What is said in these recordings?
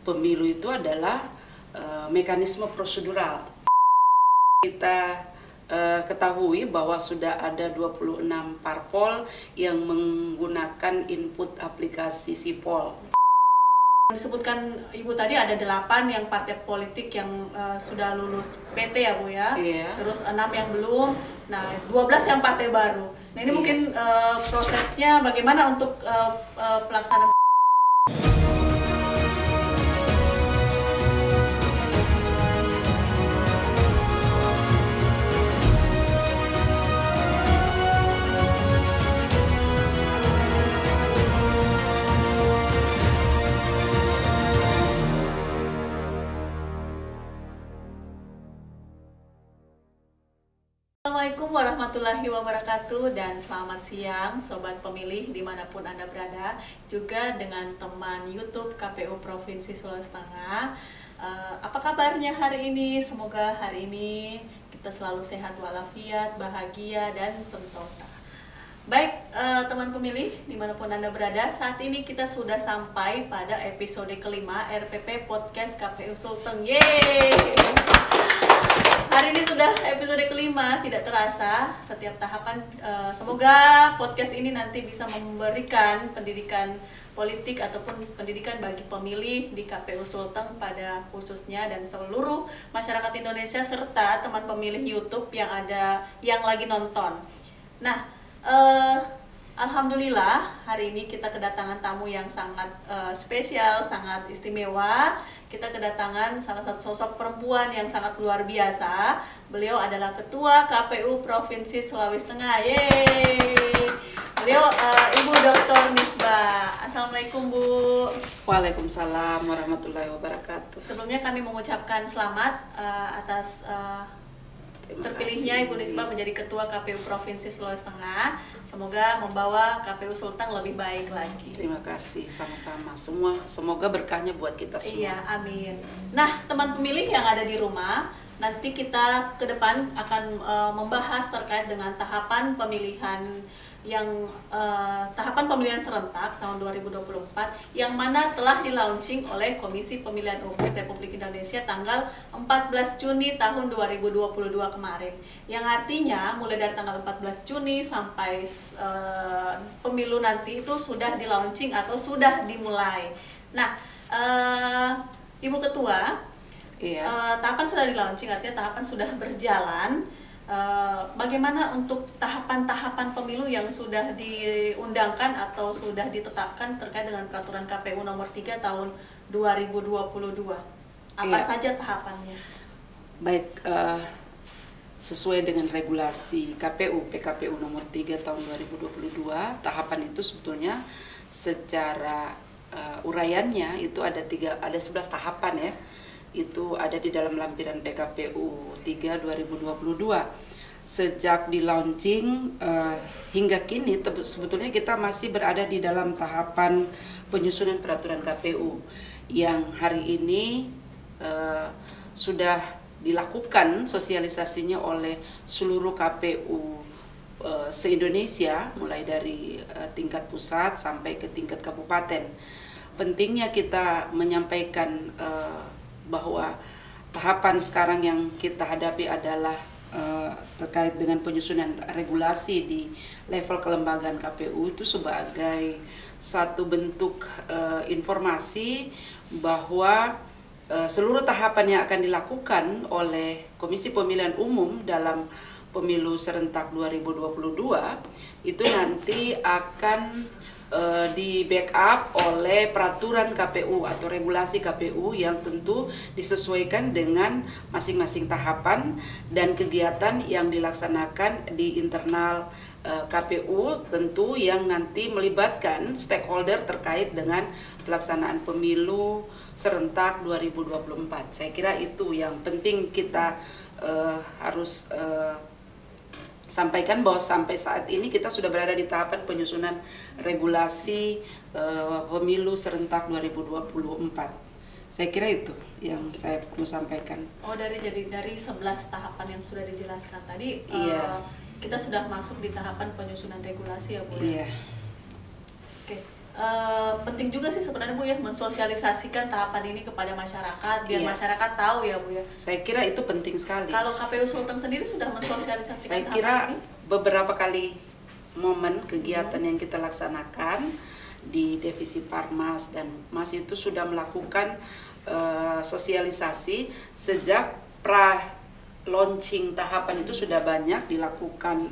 Pemilu itu adalah mekanisme prosedural. Kita ketahui bahwa sudah ada 26 parpol yang menggunakan input aplikasi Sipol. Disebutkan Ibu tadi ada 8 yang partai politik yang sudah lulus PT ya Bu ya, Iya. Terus 6 yang belum, nah 12 yang partai baru. Nah ini mungkin prosesnya bagaimana untuk pelaksanaan. Assalamualaikum warahmatullahi wabarakatuh dan selamat siang Sobat Pemilih dimanapun Anda berada, juga dengan teman YouTube KPU Provinsi Sulawesi Tengah. Apa kabarnya hari ini? Semoga hari ini kita selalu sehat walafiat, bahagia dan sentosa. Baik teman pemilih dimanapun Anda berada, saat ini kita sudah sampai pada episode kelima RPP Podcast KPU Sulteng. Yeay! Hari ini sudah episode kelima, tidak terasa setiap tahapan. Semoga podcast ini nanti bisa memberikan pendidikan politik ataupun pendidikan bagi pemilih di KPU Sulteng pada khususnya dan seluruh masyarakat Indonesia serta teman pemilih YouTube yang lagi nonton. Nah, alhamdulillah hari ini kita kedatangan tamu yang sangat spesial, sangat istimewa. Kita kedatangan salah satu sosok perempuan yang sangat luar biasa. Beliau adalah Ketua KPU Provinsi Sulawesi Tengah. Yeay! Beliau Ibu Dr. Misbah. Assalamualaikum Bu. Waalaikumsalam warahmatullahi wabarakatuh. Sebelumnya kami mengucapkan selamat atas terpilihnya Ibu Misbah menjadi Ketua KPU Provinsi Sulawesi Tengah. Semoga membawa KPU Sulteng lebih baik lagi. Terima kasih, sama-sama. Semoga berkahnya buat kita semua. Iya, amin. Nah, teman pemilih yang ada di rumah, nanti kita ke depan akan membahas terkait dengan tahapan pemilihan serentak tahun 2024 yang mana telah di-launching oleh Komisi Pemilihan Umum Republik Indonesia tanggal 14 Juni tahun 2022 kemarin. Yang artinya mulai dari tanggal 14 Juni sampai pemilu nanti itu sudah di-launching atau sudah dimulai. Nah, Ibu Ketua, iya. Tahapan sudah di-launching, artinya tahapan sudah berjalan. Bagaimana untuk tahapan-tahapan pemilu yang sudah diundangkan atau sudah ditetapkan terkait dengan peraturan KPU nomor 3 tahun 2022? Apa saja tahapannya? Baik, sesuai dengan regulasi KPU PKPU nomor 3 tahun 2022, tahapan itu sebetulnya secara uraiannya itu ada 11 tahapan ya. Itu ada di dalam lampiran PKPU 3 2022. Sejak di launching hingga kini sebetulnya kita masih berada di dalam tahapan penyusunan peraturan KPU yang hari ini sudah dilakukan sosialisasinya oleh seluruh KPU se-Indonesia, mulai dari tingkat pusat sampai ke tingkat kabupaten. Pentingnya kita menyampaikan bahwa tahapan sekarang yang kita hadapi adalah terkait dengan penyusunan regulasi di level kelembagaan KPU itu sebagai satu bentuk informasi bahwa seluruh tahapan yang akan dilakukan oleh Komisi Pemilihan Umum dalam Pemilu Serentak 2022 itu nanti akan di backup oleh peraturan KPU atau regulasi KPU yang tentu disesuaikan dengan masing-masing tahapan dan kegiatan yang dilaksanakan di internal KPU, tentu yang nanti melibatkan stakeholder terkait dengan pelaksanaan pemilu serentak 2024. Saya kira itu yang penting kita harus sampaikan, bahwa sampai saat ini kita sudah berada di tahapan penyusunan regulasi pemilu serentak 2024. Saya kira itu yang saya perlu sampaikan. Jadi dari 11 tahapan yang sudah dijelaskan tadi, iya. Kita sudah masuk di tahapan penyusunan regulasi ya Bu? Iya. Oke. penting juga sih sebenarnya Bu ya mensosialisasikan tahapan ini kepada masyarakat biar Iya. masyarakat tahu ya Bu ya. Saya kira itu penting sekali. Kalau KPU Sulteng sendiri sudah mensosialisasikan Saya tahapan kira ini? beberapa kali momen kegiatan yang kita laksanakan di Divisi Parmas dan Mas itu sudah melakukan sosialisasi sejak launching tahapan itu sudah banyak dilakukan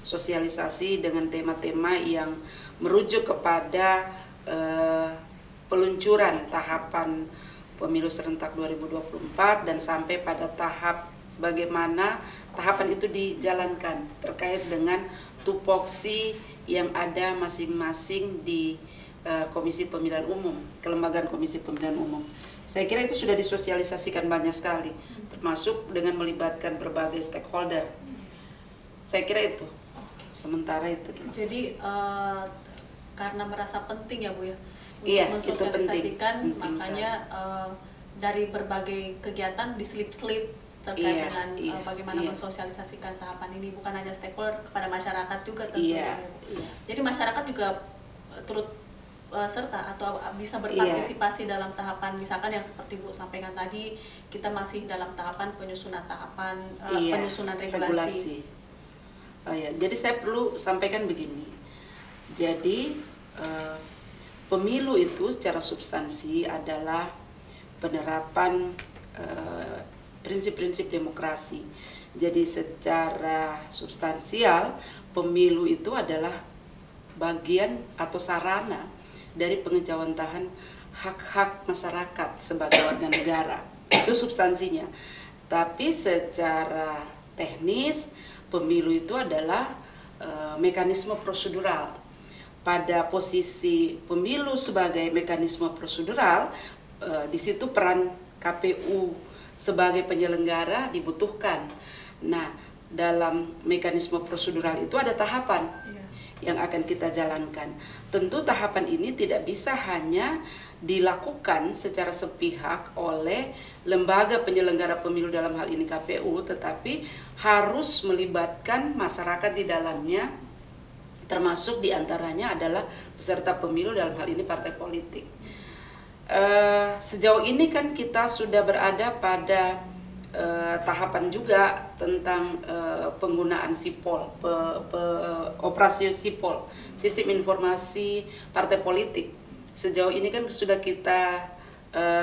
sosialisasi dengan tema-tema yang merujuk kepada peluncuran tahapan pemilu serentak 2024 dan sampai pada tahap bagaimana tahapan itu dijalankan terkait dengan tupoksi yang ada masing-masing di Komisi Pemilihan Umum, kelembagaan Komisi Pemilihan Umum. Saya kira itu sudah disosialisasikan banyak sekali, termasuk dengan melibatkan berbagai stakeholder. Saya kira itu, sementara itu. Jadi karena merasa penting ya Bu ya untuk Iya, itu mensosialisasikan, penting makanya dari berbagai kegiatan diselip-selip terkait Iya, dengan iya, bagaimana iya. mensosialisasikan tahapan ini, bukan hanya stakeholder, kepada masyarakat juga tentunya. Iya, iya. Jadi masyarakat juga turut serta atau bisa berpartisipasi dalam tahapan, misalkan yang seperti Bu sampaikan tadi, kita masih dalam tahapan penyusunan tahapan Iya, penyusunan regulasi. Oh ya, jadi saya perlu sampaikan begini. Jadi pemilu itu secara substansi adalah penerapan prinsip-prinsip demokrasi. Jadi secara substansial pemilu itu adalah bagian atau sarana dari pengejawantahan hak-hak masyarakat sebagai warga negara. Itu substansinya. Tapi secara teknis pemilu itu adalah mekanisme prosedural. Pada posisi pemilu sebagai mekanisme prosedural, di situ peran KPU sebagai penyelenggara dibutuhkan. Nah, dalam mekanisme prosedural itu ada tahapan yang akan kita jalankan. Tentu tahapan ini tidak bisa hanya dilakukan secara sepihak oleh lembaga penyelenggara pemilu dalam hal ini KPU, tetapi harus melibatkan masyarakat di dalamnya, termasuk diantaranya adalah peserta pemilu dalam hal ini partai politik. Sejauh ini kan kita sudah berada pada tahapan juga tentang penggunaan SIPOL, operasi SIPOL, Sistem Informasi Partai Politik. Sejauh ini kan sudah kita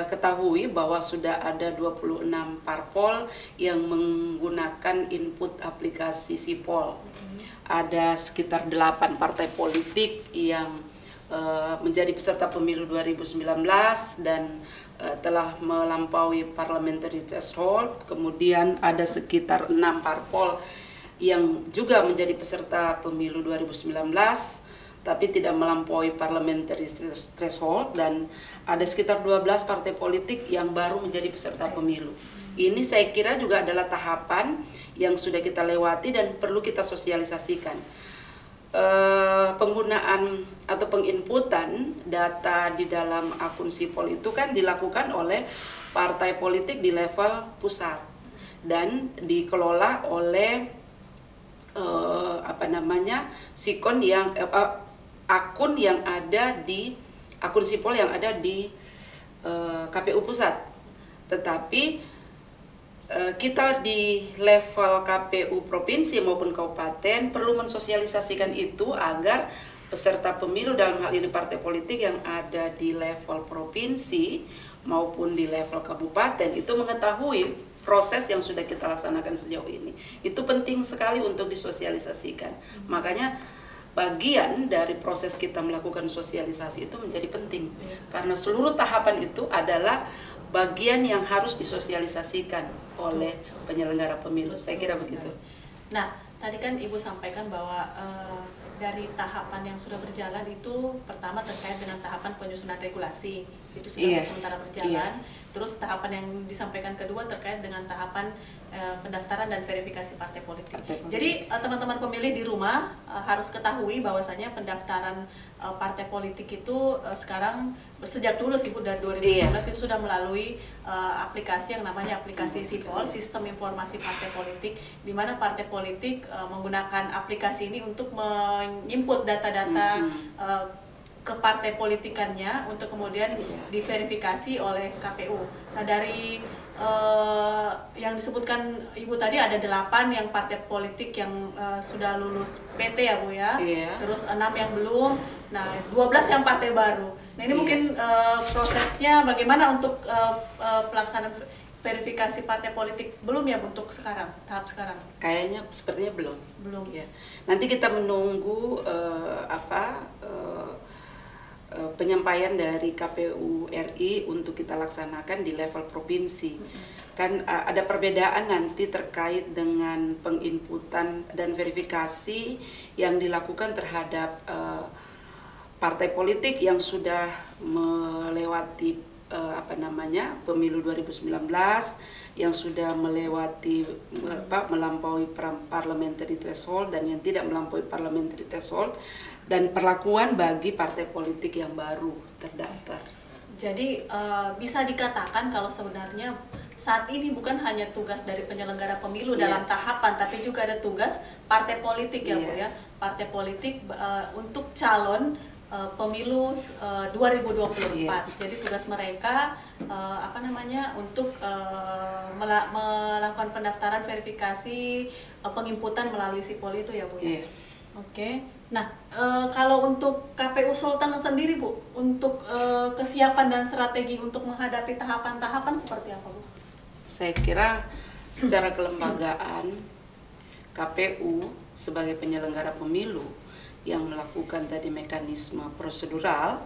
ketahui bahwa sudah ada 26 parpol yang menggunakan input aplikasi SIPOL. Ada sekitar 8 partai politik yang menjadi peserta pemilu 2019 dan telah melampaui parliamentary threshold. Kemudian ada sekitar 6 parpol yang juga menjadi peserta pemilu 2019 tapi tidak melampaui parliamentary threshold, dan ada sekitar 12 partai politik yang baru menjadi peserta pemilu. Ini saya kira juga adalah tahapan yang sudah kita lewati dan perlu kita sosialisasikan. Penggunaan atau penginputan data di dalam akun SIPOL itu kan dilakukan oleh partai politik di level pusat dan dikelola oleh sikon yang akun yang ada di akun SIPOL yang ada di KPU pusat. Tetapi kita di level KPU provinsi maupun kabupaten perlu mensosialisasikan itu agar peserta pemilu dalam hal ini partai politik yang ada di level provinsi maupun di level kabupaten itu mengetahui proses yang sudah kita laksanakan sejauh ini. Itu penting sekali untuk disosialisasikan. Makanya bagian dari proses kita melakukan sosialisasi itu menjadi penting, karena seluruh tahapan itu adalah bagian yang harus disosialisasikan oleh penyelenggara pemilu. Saya kira begitu. Nah, tadi kan Ibu sampaikan bahwa dari tahapan yang sudah berjalan itu pertama terkait dengan tahapan penyusunan regulasi, itu sudah sementara berjalan. Terus tahapan yang disampaikan kedua terkait dengan tahapan pendaftaran dan verifikasi partai politik. Jadi teman-teman pemilih di rumah harus ketahui bahwasanya pendaftaran partai politik itu sekarang sejak dulu sih Bu, dari 2019 itu sudah melalui aplikasi yang namanya aplikasi SIPOL, Sistem Informasi Partai Politik, di mana partai politik menggunakan aplikasi ini untuk menginput data-data ke partai politikannya untuk kemudian diverifikasi oleh KPU. Nah, dari yang disebutkan Ibu tadi ada 8 yang partai politik yang sudah lulus PT ya Bu ya, terus 6 yang belum, nah 12 yang partai baru. Nah ini mungkin prosesnya bagaimana untuk pelaksanaan verifikasi partai politik belum ya untuk sekarang, tahap sekarang? Kayaknya sepertinya belum. Belum. Ya. Nanti kita menunggu penyampaian dari KPU RI untuk kita laksanakan di level provinsi. Kan ada perbedaan nanti terkait dengan penginputan dan verifikasi yang dilakukan terhadap partai politik yang sudah melewati pemilu 2019, yang sudah melampaui parliamentary threshold dan yang tidak melampaui parliamentary threshold, dan perlakuan bagi partai politik yang baru terdaftar. Jadi bisa dikatakan kalau sebenarnya saat ini bukan hanya tugas dari penyelenggara pemilu dalam tahapan, tapi juga ada tugas partai politik ya Bu ya, partai politik untuk calon pemilu 2024. Jadi tugas mereka untuk melakukan pendaftaran, verifikasi, penginputan melalui sipol itu ya Bu ya. Oke. Nah, kalau untuk KPU Sulteng sendiri Bu, untuk kesiapan dan strategi untuk menghadapi tahapan-tahapan seperti apa Bu? Saya kira secara kelembagaan KPU sebagai penyelenggara pemilu yang melakukan tadi mekanisme prosedural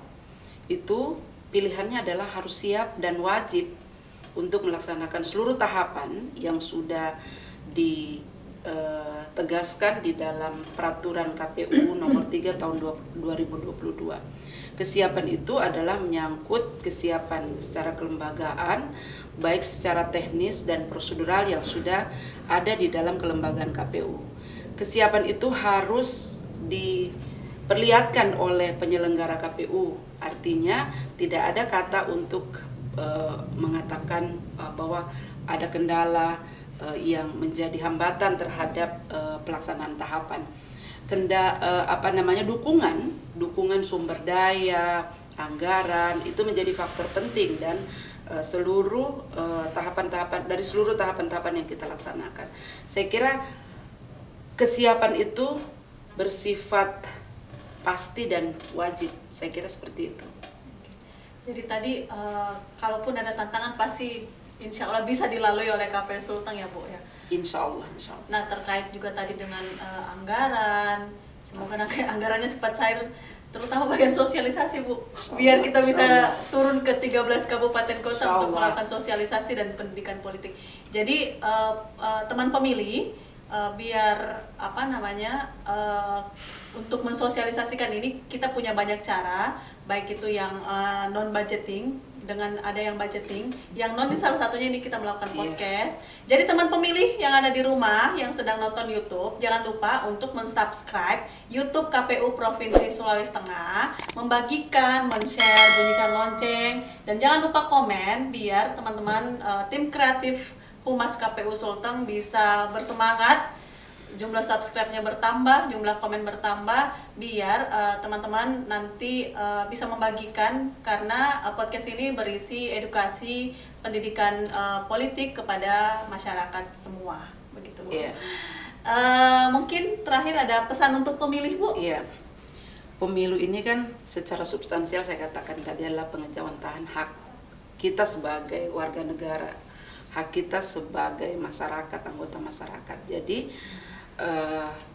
itu pilihannya adalah harus siap dan wajib untuk melaksanakan seluruh tahapan yang sudah ditegaskan di dalam peraturan KPU nomor 3 tahun 2022. Kesiapan itu adalah menyangkut kesiapan secara kelembagaan, baik secara teknis dan prosedural yang sudah ada di dalam kelembagaan KPU. Kesiapan itu harus diperlihatkan oleh penyelenggara KPU, artinya tidak ada kata untuk mengatakan bahwa ada kendala yang menjadi hambatan terhadap pelaksanaan tahapan. Dukungan sumber daya, anggaran itu menjadi faktor penting dan seluruh tahapan-tahapan yang kita laksanakan. Saya kira kesiapan itu bersifat pasti dan wajib, saya kira seperti itu. Jadi tadi kalaupun ada tantangan pasti insya Allah bisa dilalui oleh KPU Sulteng ya Bu ya? Insya Allah. Nah terkait juga tadi dengan anggaran, semoga anggarannya cepat cair, terutama bagian sosialisasi Bu, biar kita bisa turun ke 13 kabupaten kota untuk melakukan sosialisasi dan pendidikan politik. Jadi teman pemilih biar untuk mensosialisasikan ini kita punya banyak cara, baik itu yang non budgeting dengan ada yang budgeting, yang non salah satunya ini kita melakukan podcast. Jadi teman pemilih yang ada di rumah yang sedang nonton YouTube, jangan lupa untuk mensubscribe YouTube KPU Provinsi Sulawesi Tengah, membagikan, men-share, bunyikan lonceng, dan jangan lupa komen biar teman-teman tim kreatif Humas KPU Sulteng bisa bersemangat, jumlah subscribe-nya bertambah, jumlah komen bertambah, biar teman-teman nanti bisa membagikan, karena podcast ini berisi edukasi pendidikan politik kepada masyarakat semua, begitu Bu. Mungkin terakhir ada pesan untuk pemilih Bu? Pemilu ini kan secara substansial saya katakan tadi adalah pengejawantahan hak kita sebagai warga negara, hak kita sebagai masyarakat, anggota masyarakat. Jadi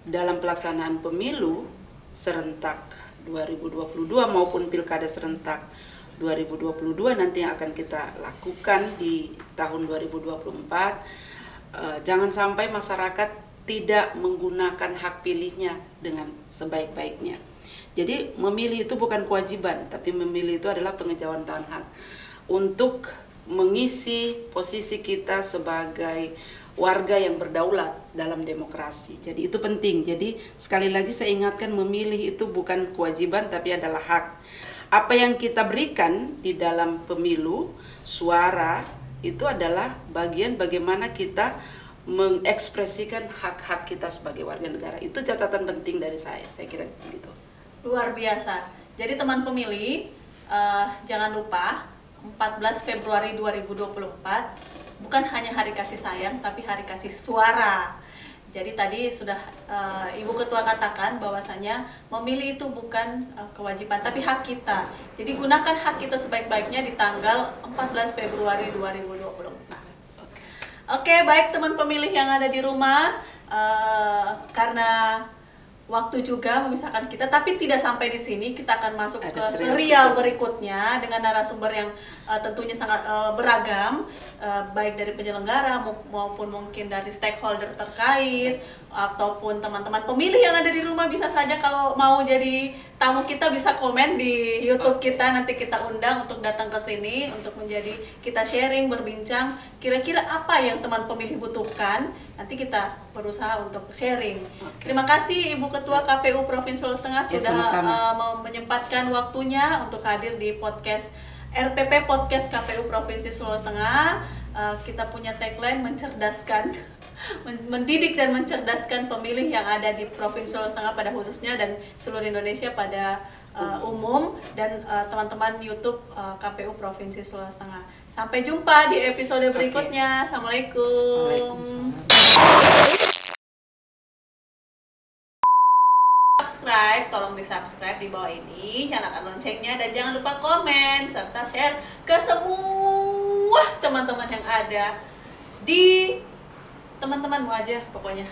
dalam pelaksanaan pemilu serentak 2022 maupun pilkada serentak 2022 nanti yang akan kita lakukan di tahun 2024, jangan sampai masyarakat tidak menggunakan hak pilihnya dengan sebaik-baiknya. Jadi memilih itu bukan kewajiban, tapi memilih itu adalah pengejawantahan hak untuk mengisi posisi kita sebagai warga yang berdaulat dalam demokrasi. Jadi itu penting. Jadi sekali lagi saya ingatkan, memilih itu bukan kewajiban tapi adalah hak. Apa yang kita berikan di dalam pemilu, suara, itu adalah bagian bagaimana kita mengekspresikan hak-hak kita sebagai warga negara. Itu catatan penting dari saya kira begitu. Luar biasa. Jadi teman pemilih, jangan lupa 14 Februari 2024 bukan hanya hari kasih sayang, tapi hari kasih suara. Jadi tadi sudah Ibu Ketua katakan bahwasanya memilih itu bukan kewajiban, tapi hak kita. Jadi gunakan hak kita sebaik-baiknya di tanggal 14 Februari 2024. Oke, baik teman pemilih yang ada di rumah, karena waktu juga memisahkan kita, tapi tidak sampai di sini. Kita akan masuk ke serial berikutnya dengan narasumber yang tentunya sangat beragam, baik dari penyelenggara maupun mungkin dari stakeholder terkait, ataupun teman-teman pemilih yang ada di rumah. Bisa saja kalau mau jadi tamu kita bisa komen di YouTube kita, nanti kita undang untuk datang ke sini untuk menjadi kita sharing, berbincang kira-kira apa yang teman pemilih butuhkan. Nanti kita berusaha untuk sharing. Terima kasih Ibu Ketua KPU Provinsi Sulawesi Tengah sudah menyempatkan waktunya untuk hadir di podcast RPP Podcast KPU Provinsi Sulawesi Tengah. Kita punya tagline mencerdaskan, mendidik dan mencerdaskan pemilih yang ada di Provinsi Sulawesi Tengah pada khususnya dan seluruh Indonesia pada umum, dan teman-teman YouTube KPU Provinsi Sulawesi Tengah. Sampai jumpa di episode berikutnya. Assalamualaikum. Subscribe, tolong di subscribe di bawah ini, nyalakan loncengnya, dan jangan lupa komen serta share ke semua teman-teman yang ada di teman-temanmu aja pokoknya.